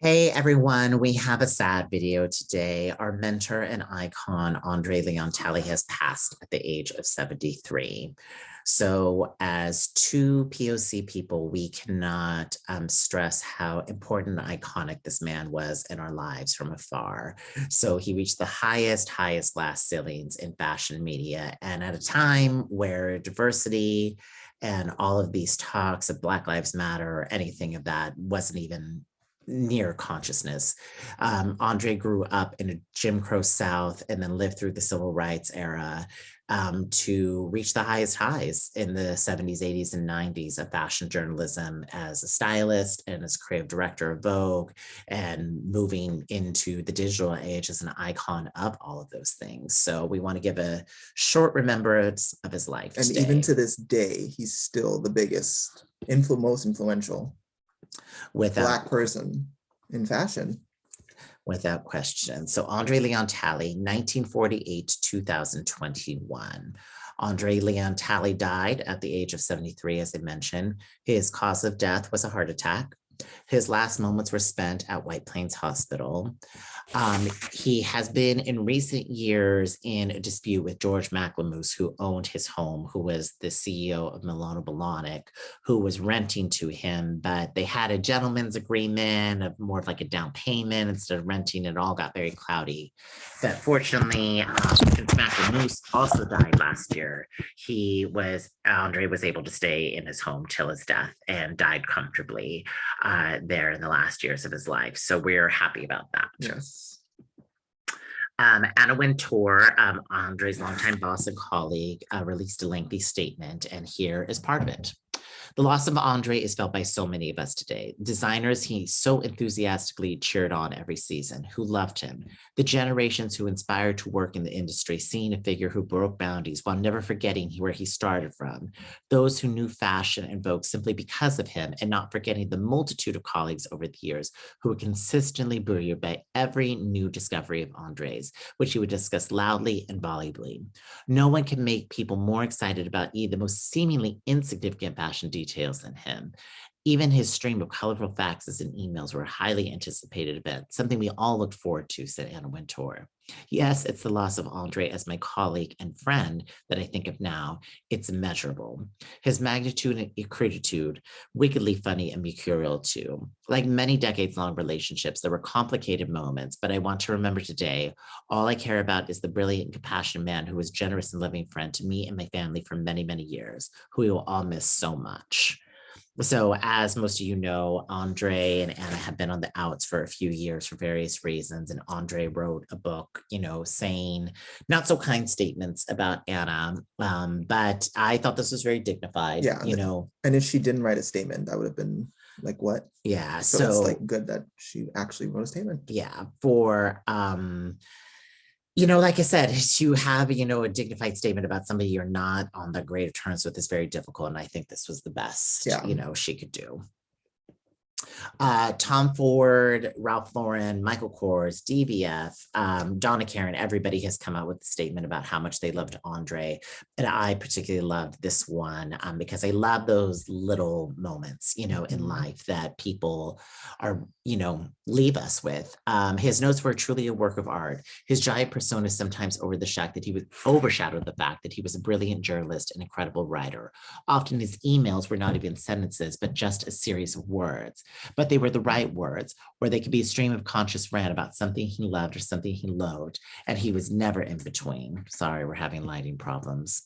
Hey everyone, we have a sad video today. Our mentor and icon, Andre Leon Talley, has passed at the age of 73. So as two POC people, we cannot stress how important and iconic this man was in our lives from afar. So he reached the highest glass ceilings in fashion media. And at a time where diversity and all of these talks of Black Lives Matter or anything of that wasn't even near consciousness. Andre grew up in a Jim Crow South and then lived through the civil rights era to reach the highest highs in the 70s, 80s, and 90s of fashion journalism as a stylist and as creative director of Vogue, and moving into the digital age as an icon of all of those things. So we want to give a short remembrance of his life and today. Even to this day, he's still the biggest, most influential Black person in fashion. Without question. So Andre Leon Talley, 1948 to 2021. Andre Leon Talley died at the age of 73, as I mentioned. His cause of death was a heart attack. His last moments were spent at White Plains Hospital. He has been in recent years in a dispute with George McLemuse, who owned his home, who was the CEO of Milano Bolonic, who was renting to him, but they had a gentleman's agreement of more of like a down payment instead of renting. It all got very cloudy. But fortunately, since McLemuse also died last year, Andre was able to stay in his home till his death and died comfortably there in the last years of his life. So we're happy about that. Yes. Anna Wintour, Andre's longtime boss and colleague, released a lengthy statement, and here is part of it. The loss of Andre is felt by so many of us today. Designers he so enthusiastically cheered on every season, who loved him. The generations who inspired to work in the industry, seeing a figure who broke boundaries while never forgetting where he started from. Those who knew fashion and Vogue simply because of him, and not forgetting the multitude of colleagues over the years who were consistently buoyed by every new discovery of Andre's, which he would discuss loudly and volubly. No one can make people more excited about the most seemingly insignificant fashion details than him. Even his stream of colorful faxes and emails were a highly anticipated event, something we all looked forward to, said Anna Wintour. Yes, it's the loss of Andre as my colleague and friend that I think of now. It's immeasurable. His magnitude and cruditude, wickedly funny and mercurial too. Like many decades-long relationships, there were complicated moments, but I want to remember today, all I care about is the brilliant and compassionate man who was generous and loving friend to me and my family for many, many years, who we will all miss so much. So as most of you know, Andre and Anna have been on the outs for a few years for various reasons. And Andre wrote a book, saying not so kind statements about Anna. But I thought this was very dignified, Yeah, And if she didn't write a statement, that would have been like, what? Yeah. So it's like good that she actually wrote a statement. Yeah. For like I said, to have, a dignified statement about somebody you're not on the great of terms with is very difficult. And I think this was the best, she could do. Tom Ford, Ralph Lauren, Michael Kors, DVF, Donna Karan, everybody has come out with a statement about how much they loved Andre. And I particularly loved this one because I love those little moments, in life that people are, leave us with. His notes were truly a work of art. His giant persona sometimes overshadowed the fact that he was a brilliant journalist and incredible writer. Often his emails were not even sentences, but just a series of words. But they were the right words, or they could be a stream of conscious rant about something he loved or something he loathed, and he was never in between. Sorry, we're having lighting problems.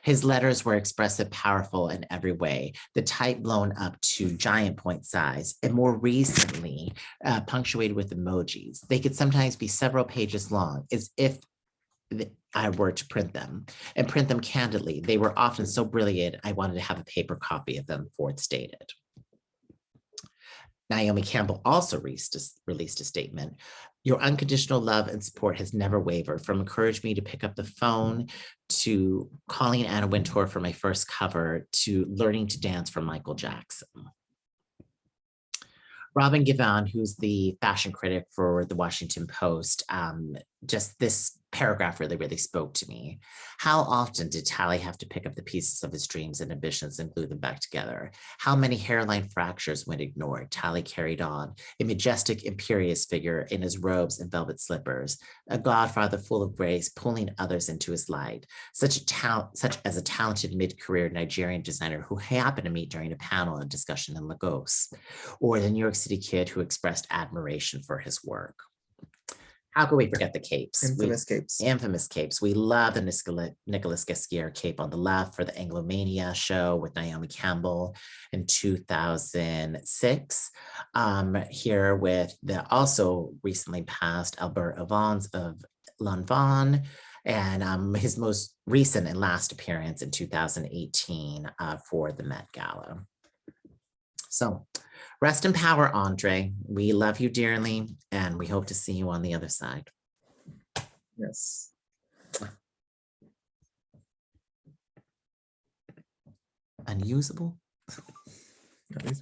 His letters were expressive, powerful in every way, the type blown up to giant point size, and more recently, punctuated with emojis. They could sometimes be several pages long, as if I were to print them, and print them candidly. They were often so brilliant, I wanted to have a paper copy of them, Ford stated. Naomi Campbell also released a statement. Your unconditional love and support has never wavered, from encouraging me to pick up the phone, to calling Anna Wintour for my first cover, to learning to dance for Michael Jackson. Robin Givhan, who's the fashion critic for the Washington Post, just this paragraph really, really spoke to me. How often did Talley have to pick up the pieces of his dreams and ambitions and glue them back together? How many hairline fractures went ignored? Talley carried on, a majestic, imperious figure in his robes and velvet slippers, a godfather full of grace, pulling others into his light, such as a talented mid-career Nigerian designer who happened to meet during a panel and discussion in Lagos, or the New York City kid who expressed admiration for his work. How can we forget the capes? Infamous capes. Infamous capes. We love the Nicholas Gaskier cape on the left for the Anglomania show with Naomi Campbell in 2006. Here with the also recently passed Albert Evans of Lanvin, and his most recent and last appearance in 2018 for the Met Gala. So rest in power, Andre. We love you dearly, and we hope to see you on the other side. Yes. Unusable?